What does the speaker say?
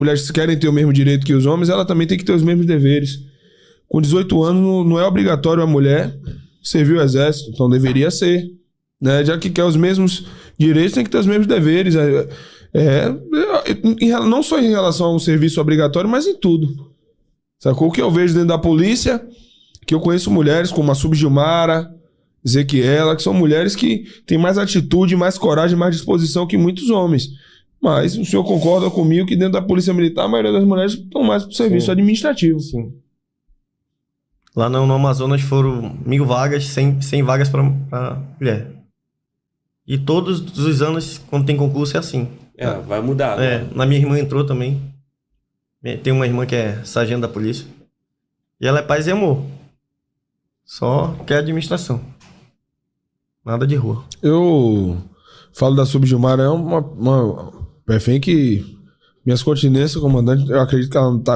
mulheres querem ter o mesmo direito que os homens, ela também tem que ter os mesmos deveres. Com 18 anos não é obrigatório a mulher servir o exército, então deveria ser. Né? Já que quer os mesmos direitos, tem que ter os mesmos deveres. Não só em relação a um serviço obrigatório, mas em tudo. Sacou? O que eu vejo dentro da polícia, que eu conheço mulheres como a Subgilmara, Ezequiela, que são mulheres que têm mais atitude, mais coragem, mais disposição que muitos homens. Mas o senhor concorda comigo que dentro da Polícia Militar a maioria das mulheres estão mais para o serviço administrativo. Sim. Lá no Amazonas foram 1.000 vagas, 100 vagas para mulher. E todos os anos, quando tem concurso, é assim. Vai mudar. Né? Na minha irmã entrou também. Tem uma irmã que é sargento da polícia. E ela é paz e amor. Só quer administração. Nada de rua. Eu falo da Subgilmara, é uma perfém que minhas continências, comandante, eu acredito que ela não tá